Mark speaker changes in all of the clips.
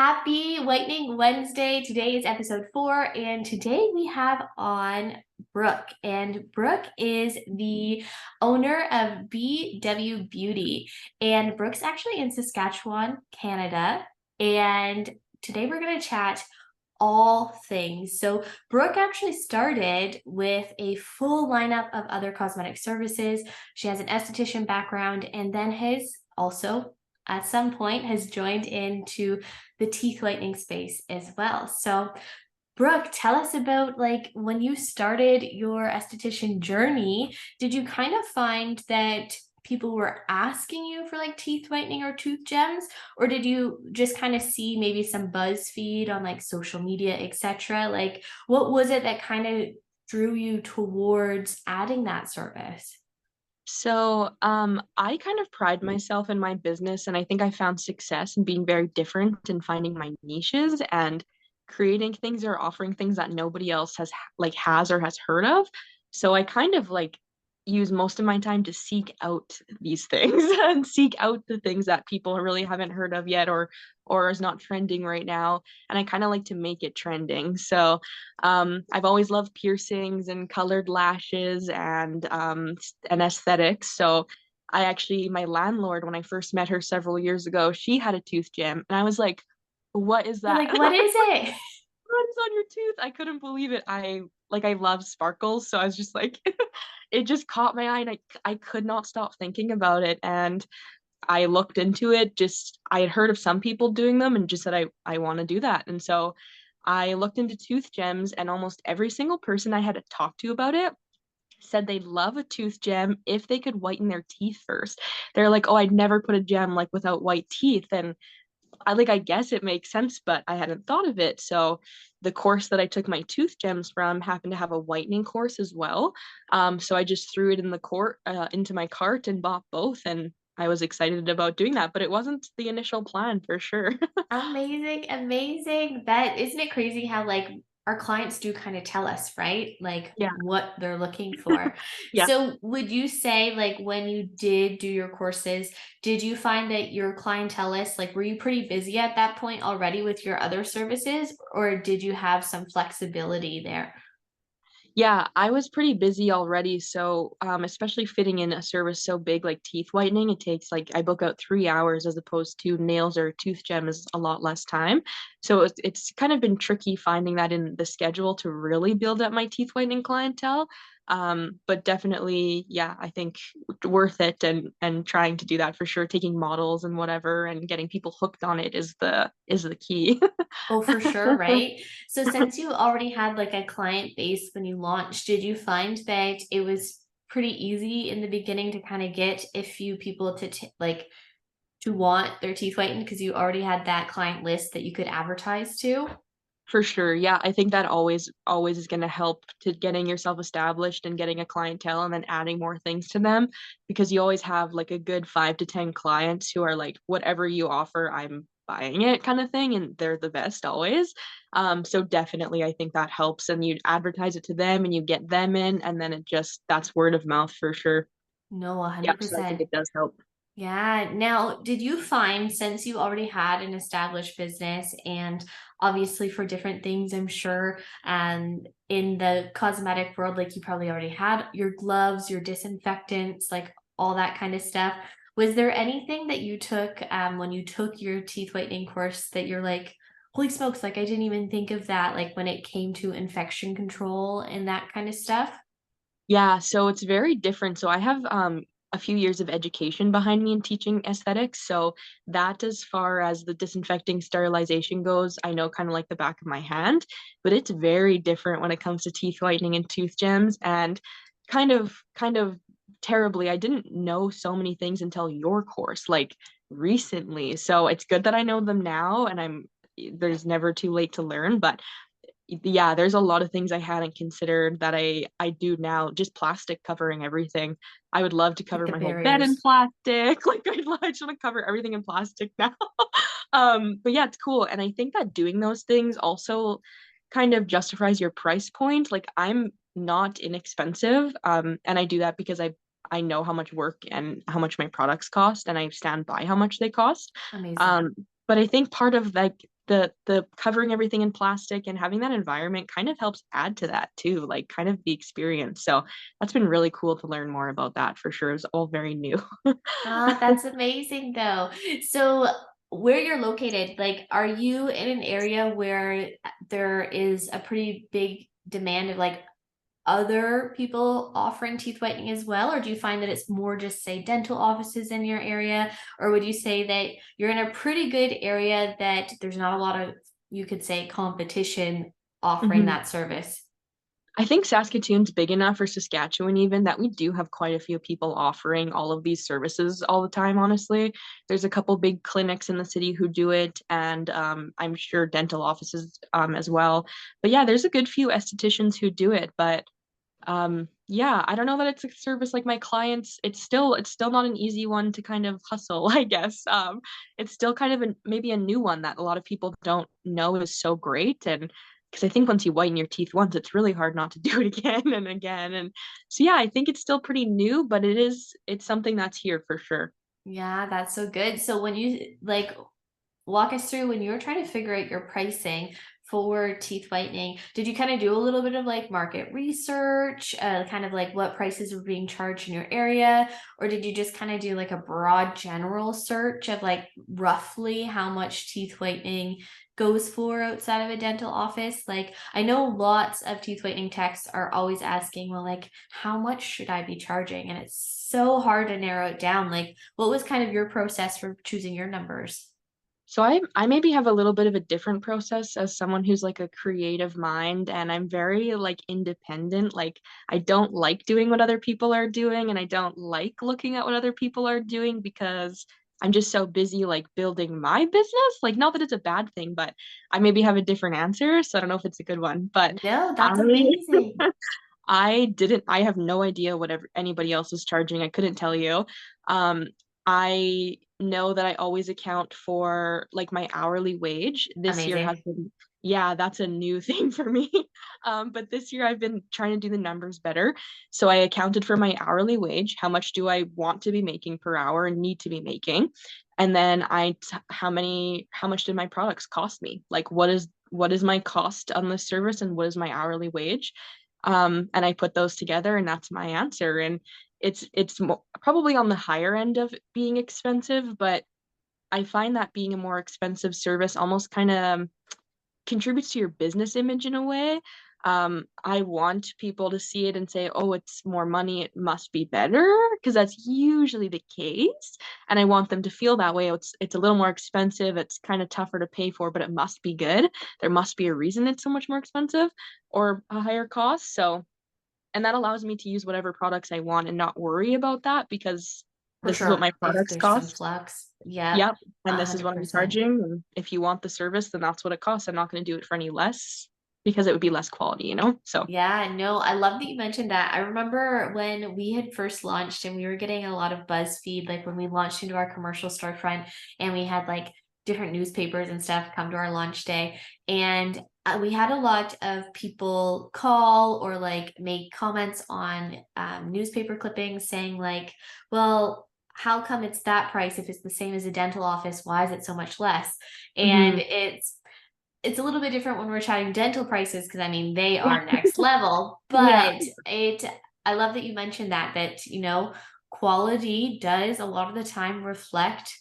Speaker 1: Happy Whitening Wednesday. Today is episode 4, and today we have on Brooke. And Brooke is the owner of BW Beauty. And Brooke's actually in Saskatchewan, Canada. And today we're going to chat all things. So Brooke actually started with a full lineup of other cosmetic services. She has an esthetician background and then has also at some point has joined into the teeth whitening space as well. So Brooke, tell us about like when you started your esthetician journey, did you kind of find that people were asking you for like teeth whitening or tooth gems, or did you just kind of see maybe some BuzzFeed on like social media, etc.? Like what was it that kind of drew you towards adding that service?
Speaker 2: I kind of pride myself in my business, and I think I found success in being very different and finding my niches and creating things or offering things that nobody else has or has heard of. So I kind of use most of my time to seek out these things and seek out the things that people really haven't heard of yet or is not trending right now. And I kind of like to make it trending. I've always loved piercings and colored lashes and aesthetics. So my landlord, when I first met her several years ago, she had a tooth gem, and I was like, "What is
Speaker 1: You're
Speaker 2: that?"
Speaker 1: like, what is it?
Speaker 2: What is on your tooth? I couldn't believe it. I love sparkles, so I was just like, it just caught my eye, and I could not stop thinking about it. And I looked into it. Just I had heard of some people doing them and just said I want to do that. And so I looked into tooth gems, and almost every single person I had to talk to about it said they'd love a tooth gem if they could whiten their teeth first. They're like, "Oh, I'd never put a gem like without white teeth." And I guess it makes sense, but I hadn't thought of it. So the course that I took my tooth gems from happened to have a whitening course as well. So I just threw it into my cart and bought both, and I was excited about doing that, but it wasn't the initial plan for sure.
Speaker 1: Amazing, amazing. That isn't it crazy how like our clients do kind of tell us, right? Like
Speaker 2: Yeah.
Speaker 1: what they're looking for.
Speaker 2: Yeah.
Speaker 1: So would you say like when you did do your courses, did you find that your clientele list, like were you pretty busy at that point already with your other services, or did you have some flexibility there?
Speaker 2: Yeah, I was pretty busy already. Especially fitting in a service so big like teeth whitening, it takes I book out 3 hours as opposed to nails or tooth gem is a lot less time. So it's kind of been tricky finding that in the schedule to really build up my teeth whitening clientele. But definitely, yeah, I think worth it and trying to do that for sure. Taking models and whatever and getting people hooked on it is the key.
Speaker 1: Oh, for sure, right? So since you already had like a client base when you launched, did you find that it was pretty easy in the beginning to kind of get a few people to like to want their teeth whitened because you already had that client list that you could advertise to?
Speaker 2: For sure. Yeah, I think that always is going to help to getting yourself established and getting a clientele and then adding more things to them because you always have like a good 5 to 10 clients who are like whatever you offer, I'm buying it kind of thing, and they're the best always. So definitely I think that helps, and you advertise it to them and you get them in, and then that's word of mouth for sure.
Speaker 1: No,
Speaker 2: Yeah, so I think
Speaker 1: 100%.
Speaker 2: it does help.
Speaker 1: Yeah. Now, did you find since you already had an established business and obviously for different things, I'm sure, and in the cosmetic world, like you probably already had your gloves, your disinfectants, like all that kind of stuff. Was there anything that you took when you took your teeth whitening course that you're like, holy smokes, like I didn't even think of that, like when it came to infection control and that kind of stuff?
Speaker 2: Yeah, so it's very different. So I have a few years of education behind me in teaching aesthetics. So that as far as the disinfecting sterilization goes, I know kind of like the back of my hand, but it's very different when it comes to teeth whitening and tooth gems, and kind of terribly, I didn't know so many things until your course, like recently. So it's good that I know them now, and there's never too late to learn, but yeah, there's a lot of things I hadn't considered that I do now. Just plastic covering everything. I would love to
Speaker 1: Like
Speaker 2: cover
Speaker 1: the
Speaker 2: my whole bed in
Speaker 1: barriers.
Speaker 2: plastic. I just want to cover everything in plastic now. But yeah, it's cool. And I think that doing those things also kind of justifies your price point. Like I'm not inexpensive. And I do that because I know how much work and how much my products cost, and I stand by how much they cost.
Speaker 1: Amazing.
Speaker 2: Um, but I think part of the covering everything in plastic and having that environment kind of helps add to that too, like kind of the experience. So that's been really cool to learn more about that for sure. It's all very new.
Speaker 1: Ah, that's amazing though. So where you're located, like, are you in an area where there is a pretty big demand of like other people offering teeth whitening as well? Or do you find that it's more just say dental offices in your area? Or would you say that you're in a pretty good area that there's not a lot of, you could say, competition offering
Speaker 2: Mhm.
Speaker 1: that service?
Speaker 2: I think Saskatoon's big enough, for Saskatchewan even, that we do have quite a few people offering all of these services all the time, honestly. There's a couple big clinics in the city who do it, and I'm sure dental offices as well. But yeah, there's a good few estheticians who do it, but yeah, I don't know that it's a service like my clients. It's still not an easy one to kind of hustle, I guess. It's still kind of maybe a new one that a lot of people don't know is so great. And because I think once you whiten your teeth once, it's really hard not to do it again and again. And so yeah, I think it's still pretty new, but it's something that's here for sure.
Speaker 1: Yeah, that's so good. So when you like walk us through when you were trying to figure out your pricing for teeth whitening, did you kind of do a little bit of like market research, kind of like what prices were being charged in your area, or did you just kind of do like a broad general search of like roughly how much teeth whitening goes for outside of a dental office? Like, I know lots of teeth whitening techs are always asking, well, like, how much should I be charging? And it's so hard to narrow it down. Like, what was kind of your process for choosing your numbers?
Speaker 2: So I maybe have a little bit of a different process as someone who's like a creative mind, and I'm very like independent. Like I don't like doing what other people are doing, and I don't like looking at what other people are doing because I'm just so busy like building my business. Like not that it's a bad thing, but I maybe have a different answer, so I don't know if it's a good one. But
Speaker 1: No,
Speaker 2: I
Speaker 1: that's amazing.
Speaker 2: I have no idea whatever anybody else is charging. I couldn't tell you. Um, I know that I always account for like my hourly wage. This year has
Speaker 1: Amazing.
Speaker 2: been, yeah, that's a new thing for me. But this year I've been trying to do the numbers better. So I accounted for my hourly wage. How much do I want to be making per hour and need to be making? And then how much did my products cost me? Like what is my cost on this service and what is my hourly wage? And I put those together, and that's my answer. And probably on the higher end of being expensive, but I find that being a more expensive service almost kind of contributes to your business image in a way. I want people to see it and say, oh, it's more money, it must be better, because that's usually the case. And I want them to feel that way. It's a little more expensive, it's kind of tougher to pay for, but it must be good. There must be a reason it's so much more expensive or a higher cost. So, and that allows me to use whatever products I want and not worry about that because
Speaker 1: For
Speaker 2: this is what
Speaker 1: sure.
Speaker 2: my
Speaker 1: If
Speaker 2: products
Speaker 1: there's some
Speaker 2: cost.
Speaker 1: flux. Yep.
Speaker 2: Yep.
Speaker 1: A
Speaker 2: And this is
Speaker 1: hundred
Speaker 2: what I'm
Speaker 1: percent.
Speaker 2: charging. And if you want the service, then that's what it costs. I'm not going to do it for any less because it would be less quality, you know? So,
Speaker 1: Yeah, no, I love that you mentioned that. I remember when we had first launched and we were getting a lot of BuzzFeed, like when we launched into our commercial storefront and we had like different newspapers and stuff come to our launch day. And we had a lot of people call or like make comments on newspaper clippings saying, like, well, how come it's that price if it's the same as a dental office? Why is it so much less? And
Speaker 2: mhm.
Speaker 1: it's a little bit different when we're chatting dental prices because I mean they are next level,
Speaker 2: Yeah.
Speaker 1: but it I love that you mentioned that quality does a lot of the time reflect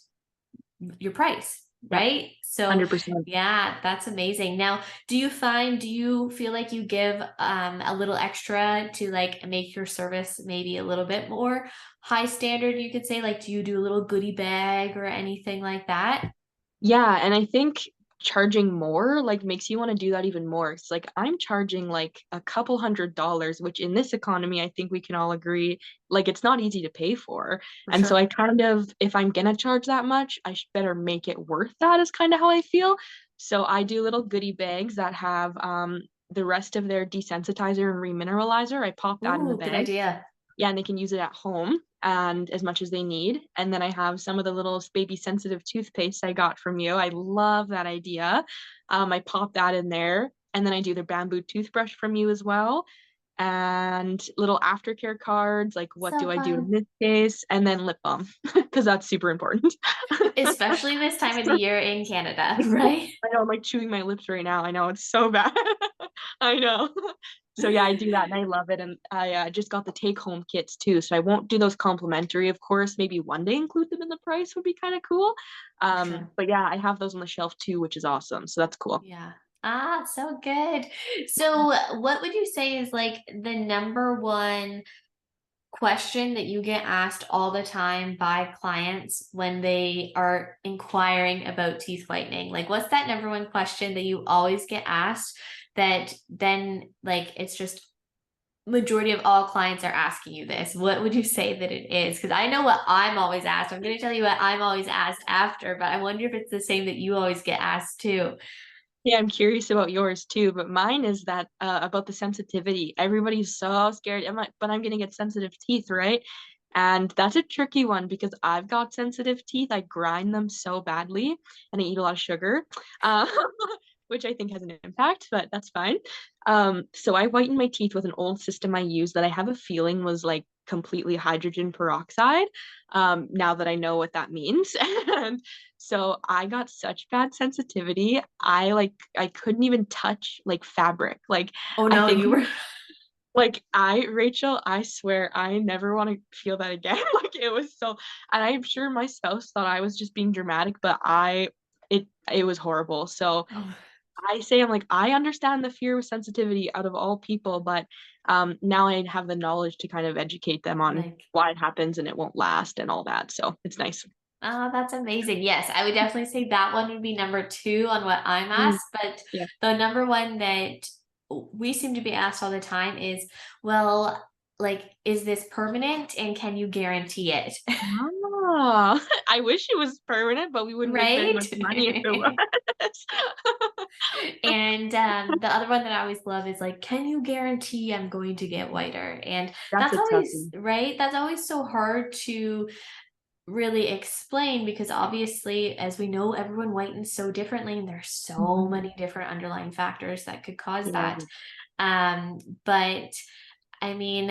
Speaker 1: your price,
Speaker 2: Yep.
Speaker 1: right? So
Speaker 2: 100%.
Speaker 1: yeah, that's amazing. Now, do you feel like you give a little extra to like make your service maybe a little bit more high standard, you could say? Like, do you do a little goodie bag or anything like that?
Speaker 2: Yeah, and I think charging more like makes you want to do that even more. It's like I'm charging like a couple $100, which in this economy, I think we can all agree, like it's not easy to pay for.
Speaker 1: For
Speaker 2: And so I
Speaker 1: sure.
Speaker 2: kind of, if I'm gonna charge that much, better make it worth that is kind of how I feel. So I do little goodie bags that have the rest of their desensitizer and remineralizer. I pop that in the
Speaker 1: Ooh, good
Speaker 2: bag,
Speaker 1: idea.
Speaker 2: yeah, and they can use it at home and as much as they need. And then I have some of the little baby sensitive toothpaste I got from you. I love that idea. I pop that in there, and then I do the bamboo toothbrush from you as well. and little aftercare cards, like what
Speaker 1: So
Speaker 2: do I do in
Speaker 1: fun.
Speaker 2: this case, and then lip balm because that's super important.
Speaker 1: Especially this time of the year in Canada, right?
Speaker 2: I know I'm like chewing my lips right now. I know it's so bad. I know. So yeah, I do that and I love it. And I just got the take home kits too. So I won't do those complimentary, of course. Maybe one day include them in the price would be kind of cool.
Speaker 1: For sure.
Speaker 2: But yeah, I have those on the shelf too, which is awesome. So that's cool.
Speaker 1: Yeah. Ah, so good. So, what would you say is like the number one question that you get asked all the time by clients when they are inquiring about teeth whitening? Like, what's that number one question that you always get asked that then, like, it's just majority of all clients are asking you this? What would you say that it is? Because I know what I'm always asked. I'm going to tell you what I'm always asked after, but I wonder if it's the same that you always get asked too.
Speaker 2: Yeah, I'm curious about yours too, but mine is that about the sensitivity. Everybody's so scared. I'm like, but I'm gonna get sensitive teeth, right? And that's a tricky one because I've got sensitive teeth. I grind them so badly and I eat a lot of sugar, uh, which I think has an impact, but that's fine. So I whiten my teeth with an old system I used that I have a feeling was like completely hydrogen peroxide, now that I know what that means. And so I got such bad sensitivity. I couldn't even touch like fabric. Like
Speaker 1: Oh
Speaker 2: I
Speaker 1: no,
Speaker 2: think
Speaker 1: you were
Speaker 2: like I Rachel, I swear I never want to feel that again. Like it was so, and I'm sure my spouse thought I was just being dramatic, but it was horrible. So
Speaker 1: oh,
Speaker 2: I say I'm like I understand the fear of sensitivity out of all people, but now I have the knowledge to kind of educate them on
Speaker 1: like
Speaker 2: why it happens and it won't last and all that. So it's nice.
Speaker 1: oh, that's amazing. Yes, I would definitely say that one would be number two on what I'm
Speaker 2: Mm,
Speaker 1: asked. But
Speaker 2: yeah.
Speaker 1: the number one that we seem to be asked all the time is, well, like, is this permanent and can you guarantee it?
Speaker 2: Ah, I wish it was permanent, but we wouldn't make very
Speaker 1: Right?
Speaker 2: much money if it was.
Speaker 1: And the other one that I always love is like, can you guarantee I'm going to get whiter? And
Speaker 2: That's
Speaker 1: that's
Speaker 2: a tough
Speaker 1: always
Speaker 2: one.
Speaker 1: right. That's always so hard to really explain because obviously, as we know, everyone whitens so differently, and there's so
Speaker 2: Mhm.
Speaker 1: many different underlying factors that could cause that.
Speaker 2: Yeah.
Speaker 1: But I mean,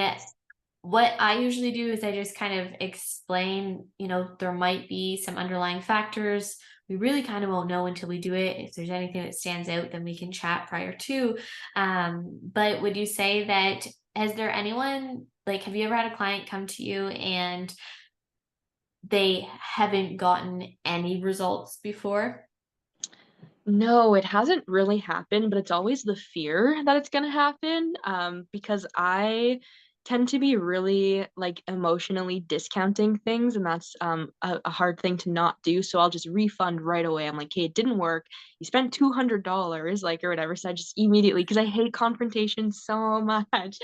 Speaker 1: what I usually do is I just kind of explain, there might be some underlying factors. We really kind of won't know until we do it. If there's anything that stands out, then we can chat prior to. But would you say that, has there anyone, like, have you ever had a client come to you and they haven't gotten any results before?
Speaker 2: No, it hasn't really happened, but it's always the fear that it's gonna happen. Because I tend to be really like emotionally discounting things, and that's a hard thing to not do. So I'll just refund right away. I'm like, hey, it didn't work. You spent $200, like or whatever. So I just immediately because I hate confrontation so much.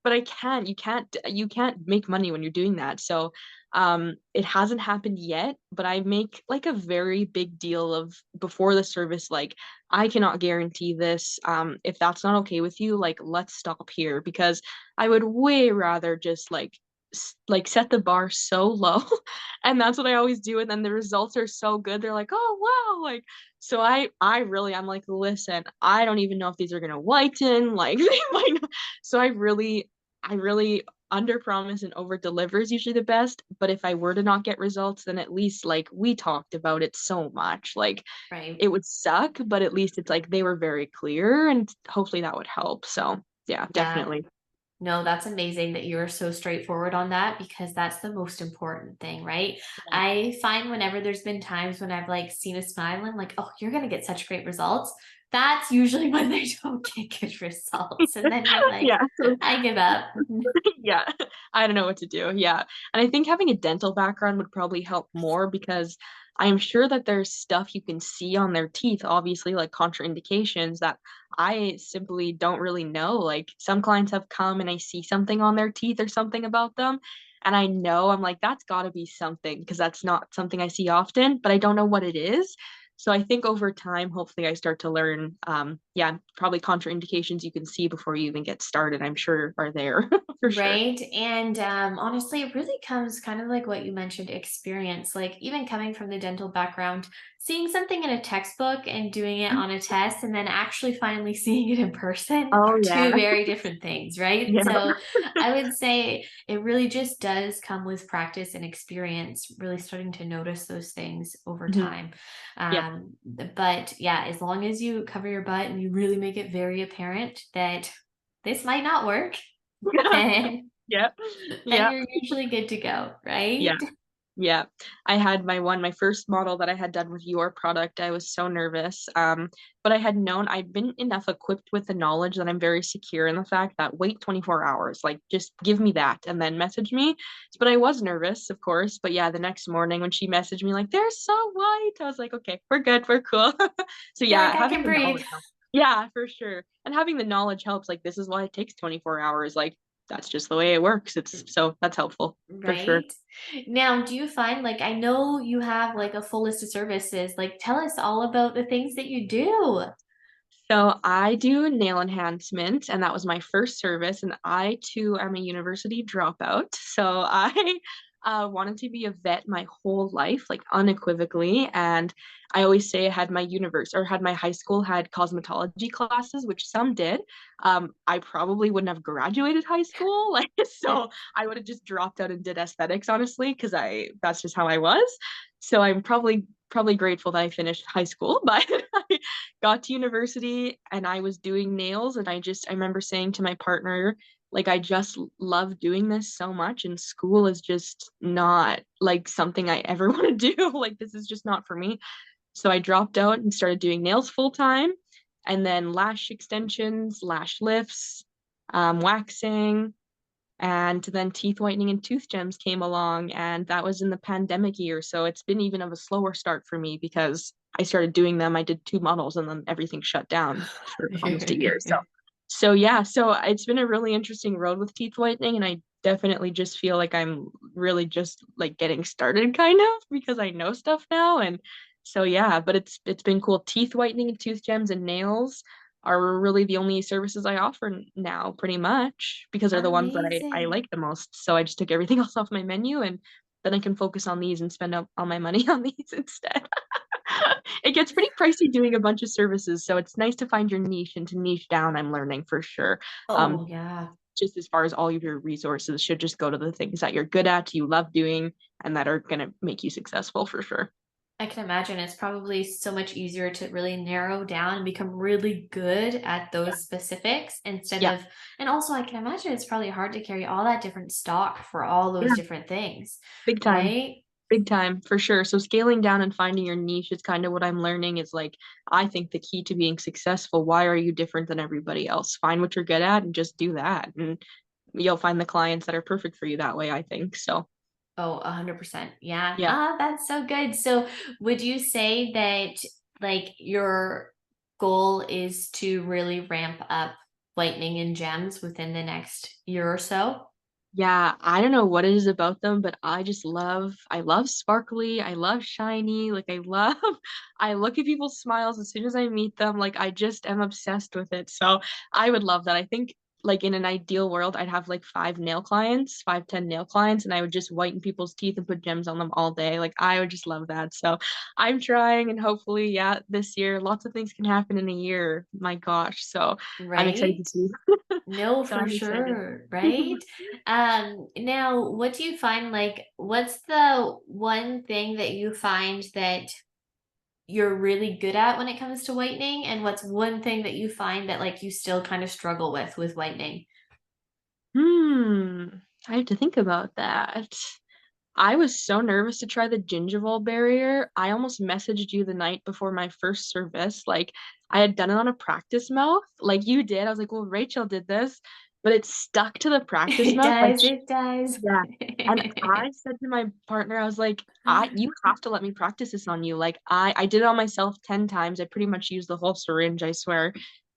Speaker 2: But I can't. You can't make money when you're doing that. So it hasn't happened yet, but I make like a very big deal of before the service, like I cannot guarantee this. If that's not okay with you, like let's stop here because I would way rather just like set the bar so low and that's what I always do and then the results are so good they're like oh wow like so I really I'm like listen I don't even know if these are gonna whiten like they might not. So I really under promise and over deliver is usually the best. But if I were to not get results, then at least like we talked about it so much. Like
Speaker 1: Right.
Speaker 2: it would suck, but at least it's like they were very clear and hopefully that would help. So yeah,
Speaker 1: Yeah.
Speaker 2: definitely.
Speaker 1: No, that's amazing that you're so straightforward on that because that's the most important thing, right?
Speaker 2: Yeah.
Speaker 1: I find whenever there's been times when I've like seen a smile and like, oh, you're gonna get such great results. That's usually when they don't get good results. And then you're like,
Speaker 2: Yeah.
Speaker 1: I give up.
Speaker 2: Yeah. I don't know what to do. Yeah. And I think having a dental background would probably help more because I am sure that there's stuff you can see on their teeth, obviously, like contraindications that I simply don't really know. Like some clients have come and I see something on their teeth or something about them. And I know I'm like, that's got to be something because that's not something I see often, but I don't know what it is. So I think over time, hopefully I start to learn, yeah, probably contraindications you can see before you even get started, I'm sure are there for sure.
Speaker 1: Right. And honestly, it really comes kind of like what you mentioned experience, like even coming from the dental background, seeing something in a textbook and doing it on a test, and then actually finally seeing it in person
Speaker 2: Oh
Speaker 1: are
Speaker 2: yeah.
Speaker 1: two very different things. Right.
Speaker 2: Yeah.
Speaker 1: So I would say it really just does come with practice and experience, really starting to notice those things over
Speaker 2: Mhm.
Speaker 1: time.
Speaker 2: Yeah.
Speaker 1: But yeah, as long as you cover your butt and you really make it very apparent that this might not work, then
Speaker 2: Yeah.
Speaker 1: then
Speaker 2: Yeah.
Speaker 1: you're usually good to go, right?
Speaker 2: Yeah. Yeah. I had my first model that I had done with your product. I was so nervous. But I had known I'd been enough equipped with the knowledge that I'm very secure in the fact that wait 24 hours, like just give me that and then message me. But I was nervous, of course. But yeah, the next morning when she messaged me like they're so white, I was like, okay, we're good, we're cool. So
Speaker 1: You're like,
Speaker 2: yeah,
Speaker 1: I
Speaker 2: having
Speaker 1: can
Speaker 2: the
Speaker 1: breathe.
Speaker 2: knowledge helps. Yeah, for sure. And having the knowledge helps. Like this is why it takes 24 hours. Like that's just the way it works. It's so that's helpful for sure.
Speaker 1: Right. Now, do you find like I know you have like a full list of services. Like tell us all about the things that you do.
Speaker 2: So I do nail enhancement, and that was my first service. And I too am a university dropout. So I wanted to be a vet my whole life, like unequivocally. And I always say I had my had my high school had cosmetology classes, which some did. I probably wouldn't have graduated high school, like so I would have just dropped out and did aesthetics, honestly, because I that's just how I was. So I'm probably grateful that I finished high school, but I got to university and I was doing nails and I remember saying to my partner like I just love doing this so much and school is just not like something I ever want to do. Like this is just not for me. So I dropped out and started doing nails full time and then lash extensions, lash lifts, waxing, and then teeth whitening and tooth gems came along, and that was in the pandemic year. So it's been even of a slower start for me because I started doing them. I did two models and then everything shut down for almost a year. So yeah, so it's been a really interesting road with teeth whitening, and I definitely just feel like I'm really just like getting started kind of because I know stuff now. And so yeah, but it's been cool. Teeth whitening and tooth gems and nails are really the only services I offer now, pretty much, because they're the ones that I
Speaker 1: Amazing.
Speaker 2: like the most. So I just took everything else off my menu and then I can focus on these and spend all my money on these instead. It gets pretty pricey doing a bunch of services, so it's nice to find your niche and to niche down, I'm learning for sure.
Speaker 1: Oh,
Speaker 2: Um,
Speaker 1: yeah.
Speaker 2: just as far as all of your resources should just go to the things that you're good at, you love doing, and that are gonna make you successful for sure.
Speaker 1: I can imagine it's probably so much easier to really narrow down and become really good at
Speaker 2: Yeah.
Speaker 1: those specifics instead
Speaker 2: Yeah.
Speaker 1: of, and also I can imagine it's probably hard to carry all that different stock for all those
Speaker 2: Yeah.
Speaker 1: different things,
Speaker 2: Big time.
Speaker 1: right?
Speaker 2: Big time, for sure. So scaling down and finding your niche is kind of what I'm learning is like, I think the key to being successful, why are you different than everybody else? Find what you're good at and just do that. And you'll find the clients that are perfect for you that way, I think. So,
Speaker 1: Oh, 100%. Yeah.
Speaker 2: yeah.
Speaker 1: Ah, that's so good. So, would you say that like your goal is to really ramp up lightning and gems within the next year or so?
Speaker 2: Yeah, I don't know what it is about them, but I love sparkly, I love shiny, like I love, I look at people's smiles as soon as I meet them, like I just am obsessed with it. So I would love that. I think like in an ideal world, I'd have like 10 nail clients, and I would just whiten people's teeth and put gems on them all day. Like I would just love that. So I'm trying, and hopefully, yeah, this year, lots of things can happen in a year. My gosh. So I'm excited to
Speaker 1: Right?
Speaker 2: see.
Speaker 1: No,
Speaker 2: So
Speaker 1: for
Speaker 2: I'm excited.
Speaker 1: sure, right? Now, what do you find like what's the one thing that you find that you're really good at when it comes to whitening, and what's one thing that you find that like you still kind of struggle with whitening?
Speaker 2: Hmm. I have to think about that. I was so nervous to try the gingival barrier. I almost messaged you the night before my first service. Like I had done it on a practice mouth, like you did. I was like, well, Rachel did this, but it stuck to the practice
Speaker 1: It
Speaker 2: mouth. Like
Speaker 1: does, it does.
Speaker 2: yeah. And I said to my partner, I was like, you have to let me practice this on you. Like I did it on myself 10 times. I pretty much used the whole syringe, I swear.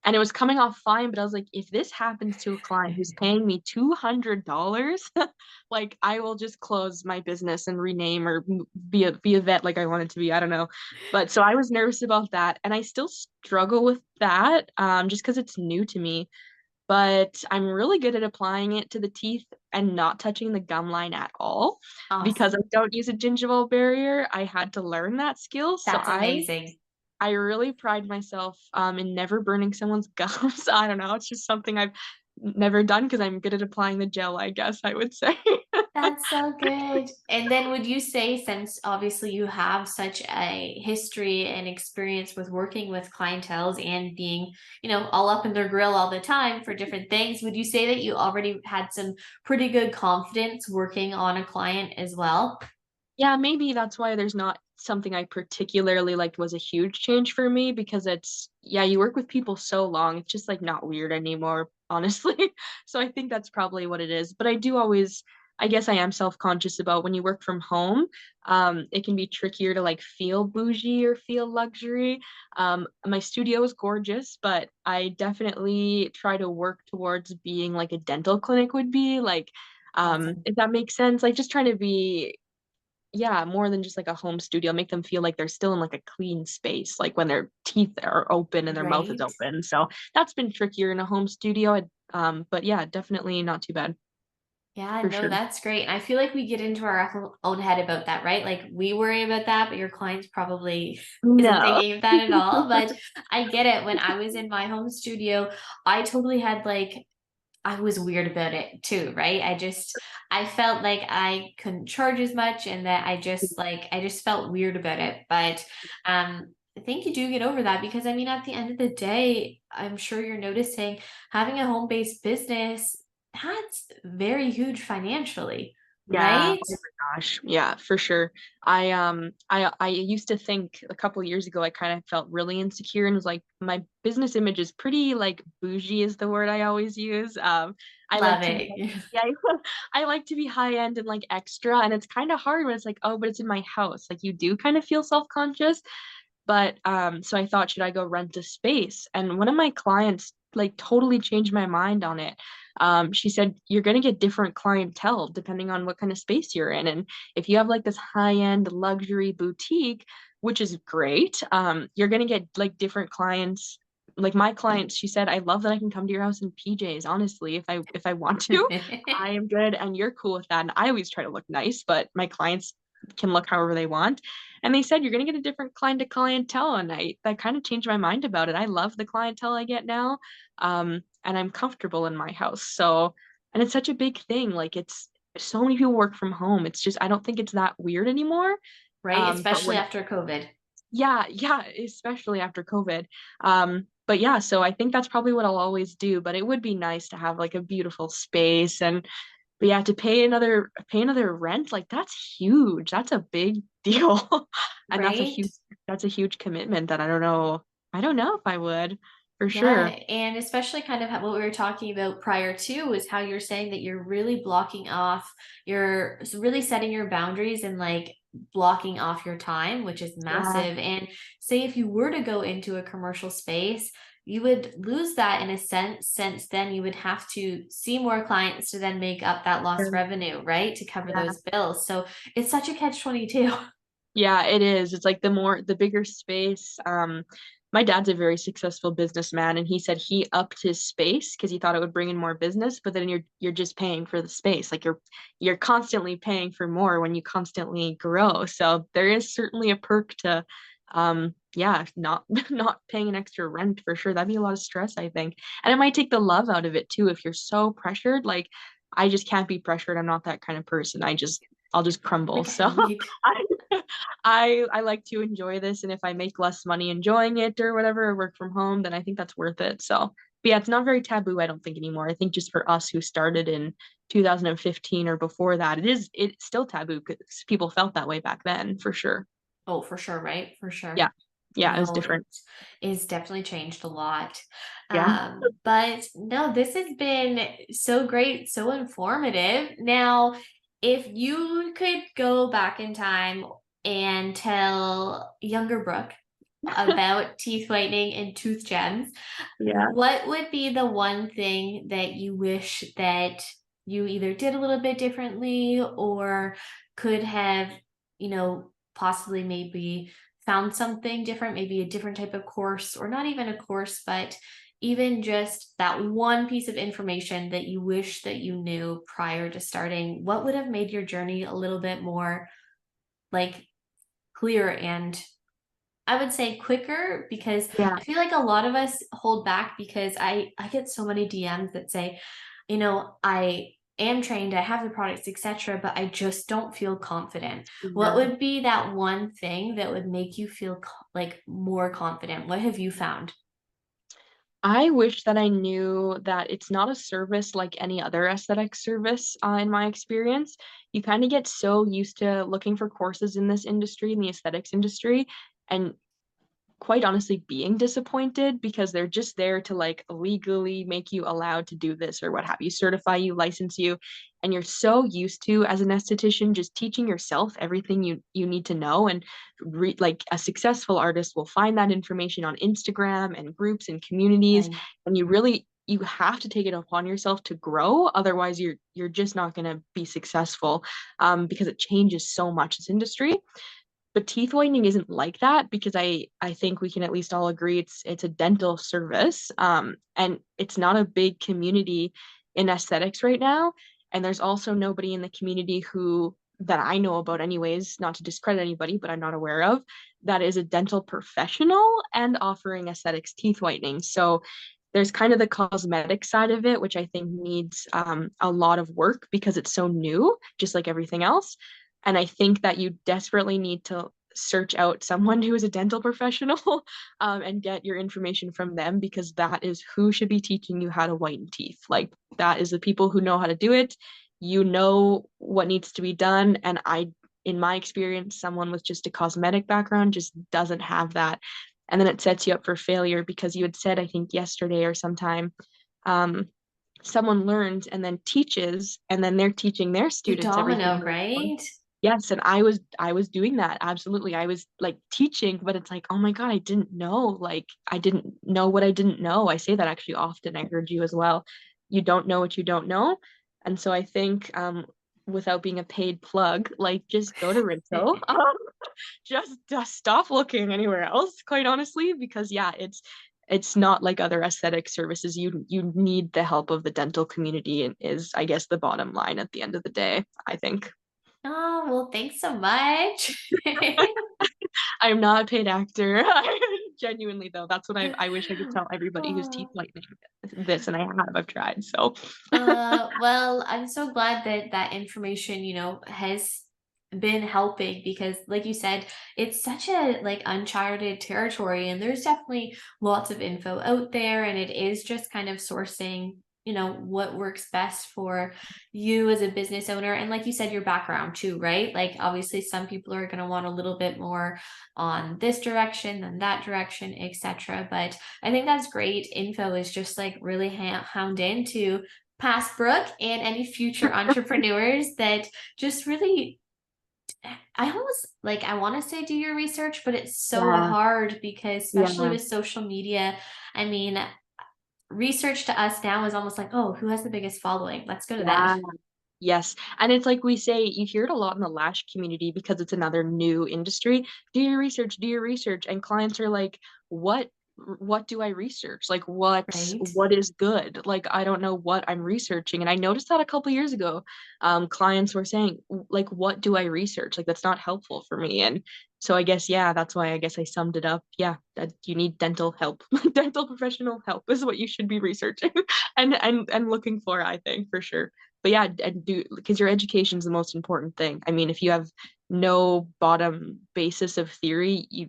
Speaker 2: and it was coming off fine, but I was like, if this happens to a client who's paying me $200, like I will just close my business and rename or be a vet like I wanted to be. I don't know. But so I was nervous about that, and I still struggle with that, just because it's new to me. But I'm really good at applying it to the teeth and not touching the gum line at all because I
Speaker 1: Awesome.
Speaker 2: don't use a gingival barrier. I had to learn that skill. So
Speaker 1: That's
Speaker 2: I
Speaker 1: amazing.
Speaker 2: I really pride myself in never burning someone's gums. I don't know. It's just something I've never done because I'm good at applying the gel, I guess I would say.
Speaker 1: That's so good. And then would you say, since obviously you have such a history and experience with working with clientels and being, all up in their grill all the time for different things, would you say that you already had some pretty good confidence working on a client as well?
Speaker 2: Yeah, maybe that's why there's not something I particularly liked was a huge change for me because yeah, you work with people so long, it's just like not weird anymore, honestly. So I think that's probably what it is. But I guess I am self-conscious about when you work from home. It can be trickier to like feel bougie or feel luxury. My studio is gorgeous, but I definitely try to work towards being like a dental clinic would be like,
Speaker 1: Awesome.
Speaker 2: if that makes sense, like just trying to be, yeah, more than just like a home studio, make them feel like they're still in like a clean space, like when their teeth are open and their mouth is
Speaker 1: Right?
Speaker 2: open. So that's been trickier in a home studio. But yeah, definitely not too bad
Speaker 1: Yeah,
Speaker 2: for
Speaker 1: no,
Speaker 2: sure.
Speaker 1: that's great. And I feel like we get into our own head about that, right? Like we worry about that, but your clients probably isn't
Speaker 2: No.
Speaker 1: thinking of that at all. But I get it. When I was in my home studio, I totally had I was weird about it too, right? I felt like I couldn't charge as much and that I just felt weird about it. But I think you do get over that because I mean at the end of the day, I'm sure you're noticing having a home-based business, that's very huge financially,
Speaker 2: Yeah,
Speaker 1: right?
Speaker 2: oh my gosh. Yeah, for sure. I used to think a couple years ago I kind of felt really insecure and was like my business image is pretty like bougie is the word I always use. I like
Speaker 1: Love
Speaker 2: to be
Speaker 1: it.
Speaker 2: yeah, I like to be high end and like extra and it's kind of hard when it's like, oh, but it's in my house. Like you do kind of feel self-conscious. But so I thought, should I go rent a space? And one of my clients like totally changed my mind on it. She said, you're going to get different clientele depending on what kind of space you're in. And if you have like this high-end luxury boutique, which is great, you're going to get like different clients. Like my clients, she said, I love that I can come to your house in PJs, honestly, if I want to. I am good and you're cool with that. And I always try to look nice, but my clients can look however they want. And they said you're gonna get a different clientele, and that kind of changed my mind about it. I love the clientele I get now, and I'm comfortable in my house. So, and it's such a big thing. Like it's so many people work from home. It's just I don't think it's that weird anymore.
Speaker 1: Right?
Speaker 2: But
Speaker 1: Especially
Speaker 2: when
Speaker 1: after COVID.
Speaker 2: yeah, especially after COVID. But yeah, so I think that's probably what I'll always do. But it would be nice to have like a beautiful space and but yeah, to pay another rent, like that's huge. That's a big deal. And
Speaker 1: Right?
Speaker 2: that's a huge commitment that I don't know. I don't know if I would for
Speaker 1: Yeah,
Speaker 2: sure.
Speaker 1: and especially kind of what we were talking about prior to was how you're saying that you're really blocking off, you're really setting your boundaries and like blocking off your time, which is
Speaker 2: Yeah.
Speaker 1: massive. And say if you were to go into a commercial space, you would lose that in a sense, since then you would have to see more clients to then make up that lost revenue, right? To cover
Speaker 2: Yeah.
Speaker 1: those bills. So it's such a catch 22.
Speaker 2: Yeah, it is. It's like the bigger space. My dad's a very successful businessman, and he said he upped his space because he thought it would bring in more business. But then you're just paying for the space. Like you're constantly paying for more when you constantly grow. So there is certainly a perk to, yeah, not not paying an extra rent for sure. That'd be a lot of stress, I think, and it might take the love out of it too if you're so pressured. Like I just can't be pressured. I'm not that kind of person. I'll just crumble. So.
Speaker 1: Right.
Speaker 2: I like to enjoy this, and if I make less money enjoying it or whatever, or work from home, then I think that's worth it. So, but yeah, it's not very taboo, I don't think anymore. I think just for us who started in 2015 or before that, it's still taboo because people felt that way back then, for sure.
Speaker 1: Oh, for sure, right? For
Speaker 2: Yeah.
Speaker 1: sure.
Speaker 2: Yeah, it was
Speaker 1: No,
Speaker 2: different.
Speaker 1: it's definitely changed a lot.
Speaker 2: Yeah.
Speaker 1: But no, this has been so great, so informative. Now, if you could go back in time and tell younger Brooke about teeth whitening and tooth gems,
Speaker 2: Yeah.
Speaker 1: what would be the one thing that you wish that you either did a little bit differently or could have, possibly maybe found something different, maybe a different type of course, or not even a course, but even just that one piece of information that you wish that you knew prior to starting? What would have made your journey a little bit more like clear and, I would say, quicker? Because
Speaker 2: Yeah.
Speaker 1: I feel like a lot of us hold back because I get so many DMs that say, I am trained, I have the products, etc., but I just don't feel confident. What
Speaker 2: Yeah.
Speaker 1: would be that one thing that would make you feel like more confident? What have you found?
Speaker 2: I wish that I knew that it's not a service like any other aesthetic service, in my experience. You kind of get so used to looking for courses in this industry, in the aesthetics industry, and quite honestly being disappointed because they're just there to like legally make you allowed to do this or what have you, certify you, license you, and you're so used to as an esthetician just teaching yourself everything you need to know. And like a successful artist will find that information on Instagram and groups and communities,
Speaker 1: Right.
Speaker 2: and you have to take it upon yourself to grow, otherwise you're just not going to be successful, because it changes so much, this industry. But teeth whitening isn't like that because I think we can at least all agree it's a dental service, and it's not a big community in aesthetics right now. And there's also nobody in the community who that I know about anyways, not to discredit anybody, but I'm not aware of, that is a dental professional and offering aesthetics teeth whitening. So there's kind of the cosmetic side of it, which I think needs, a lot of work because it's so new, just like everything else. And I think that you desperately need to search out someone who is a dental professional, and get your information from them, because that is who should be teaching you how to whiten teeth. Like, that is the people who know how to do it. You know what needs to be done. And in my experience, someone with just a cosmetic background just doesn't have that. And then it sets you up for failure because you had said, I think yesterday or sometime, um, someone learns and then teaches, and then they're teaching their
Speaker 1: The
Speaker 2: students everything
Speaker 1: domino,
Speaker 2: they know.
Speaker 1: right?
Speaker 2: Yes, and I was doing that. Absolutely. I was like teaching, but it's like, oh my God, I didn't know. Like, I didn't know what I didn't know. I say that actually often. I heard you as well. You don't know what you don't know. And so I think, without being a paid plug, like, just go to Rinso. Just stop looking anywhere else, quite honestly, because yeah, it's not like other aesthetic services. You need the help of the dental community, and is, I guess, the bottom line at the end of the day, I think.
Speaker 1: Oh, well, thanks so much.
Speaker 2: I'm not a paid actor. Genuinely though, that's what I wish I could tell everybody who's teeth
Speaker 1: Oh.
Speaker 2: whitening this, and I've tried. So
Speaker 1: Well, I'm so glad that that information, has been helping because like you said, it's such a like uncharted territory and there's definitely lots of info out there and it is just kind of sourcing, what works best for you as a business owner and like you said your background too, right? Like obviously some people are going to want a little bit more on this direction than that direction, etc. But I think that's great info is just like really hound into past Brooke and any future entrepreneurs that just really I almost like I want to say do your research, but it's so
Speaker 2: yeah,
Speaker 1: hard because especially
Speaker 2: yeah,
Speaker 1: with social media, I mean, research to us now is almost like, oh, who has the biggest following? Let's go to them.
Speaker 2: yeah. Yes. And it's like we say, you hear it a lot in the lash community because it's another new industry. Do your research. And clients are like, what do I research? Like
Speaker 1: Right?
Speaker 2: what is good? Like, I don't know what I'm researching. And I noticed that a couple years ago. Clients were saying, like, what do I research? Like, that's not helpful for me. And so I guess, yeah, that's why I guess I summed it up. Yeah, that you need dental help. Dental professional help is what you should be researching and looking for, I think, for sure. But yeah, and do, because your education is the most important thing. I mean, if you have no bottom basis of theory, you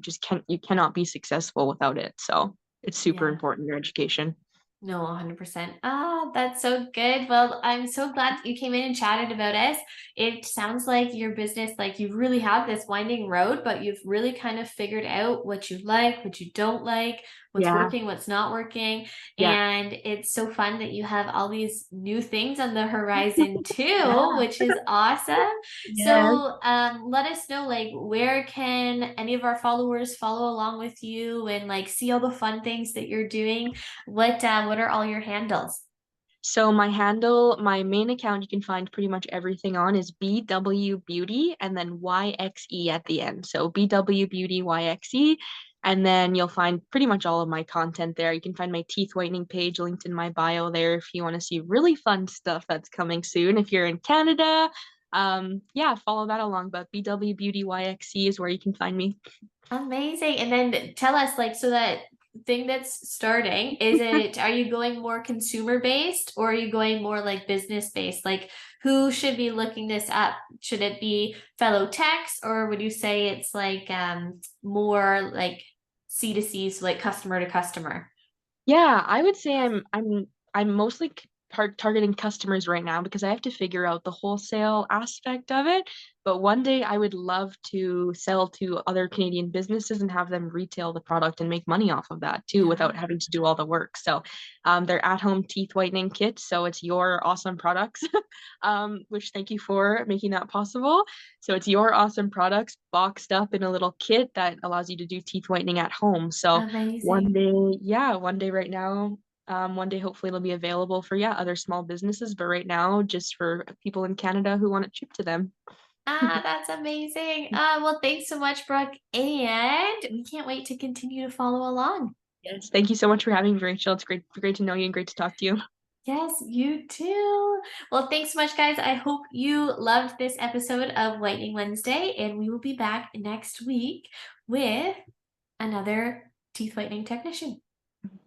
Speaker 2: cannot be successful without it. So it's super
Speaker 1: Yeah.
Speaker 2: important, your education.
Speaker 1: No, 100%. Ah, that's so good. Well, I'm so glad that you came in and chatted about us. It sounds like your business, like you really have this winding road, but you've really kind of figured out what you like, what you don't like, what's
Speaker 2: Yeah.
Speaker 1: working, what's not working.
Speaker 2: Yeah.
Speaker 1: And it's so fun that you have all these new things on the horizon too,
Speaker 2: Yeah.
Speaker 1: which is awesome.
Speaker 2: Yes.
Speaker 1: So, let us know, like, where can any of our followers follow along with you and like see all the fun things that you're doing? What are all your handles?
Speaker 2: So my main account you can find pretty much everything on is BW Beauty and then YXE at the end. So BW Beauty YXE. And then you'll find pretty much all of my content there. You can find my teeth whitening page linked in my bio there if you want to see really fun stuff that's coming soon. If you're in Canada, yeah, follow that along. But BW Beauty YXE is where you can find me.
Speaker 1: Amazing. And then tell us, like, so that thing that's starting, are you going more consumer based or are you going more like business based? Like, who should be looking this up? Should it be fellow techs or would you say it's like more like C2C, so like customer to customer?
Speaker 2: Yeah, I would say I'm mostly targeting customers right now because I have to figure out the wholesale aspect of it. But one day I would love to sell to other Canadian businesses and have them retail the product and make money off of that too without
Speaker 1: Yeah.
Speaker 2: having to do all the work. So they're at-home teeth whitening kits. So it's your awesome products, which thank you for making that possible. So it's your awesome products boxed up in a little kit that allows you to do teeth whitening at home. So one
Speaker 1: Amazing.
Speaker 2: day, yeah, one day right now, one day hopefully it'll be available for, yeah, other small businesses, but right now just for people in Canada who want it shipped to them.
Speaker 1: Ah, that's amazing. Well, thanks so much, Brooke. And we can't wait to continue to follow along.
Speaker 2: Yes, thank you so much for having me, Rachel. It's great to know you and great to talk to you.
Speaker 1: Yes, you too. Well, thanks so much, guys. I hope you loved this episode of Whitening Wednesday, and we will be back next week with another teeth whitening technician.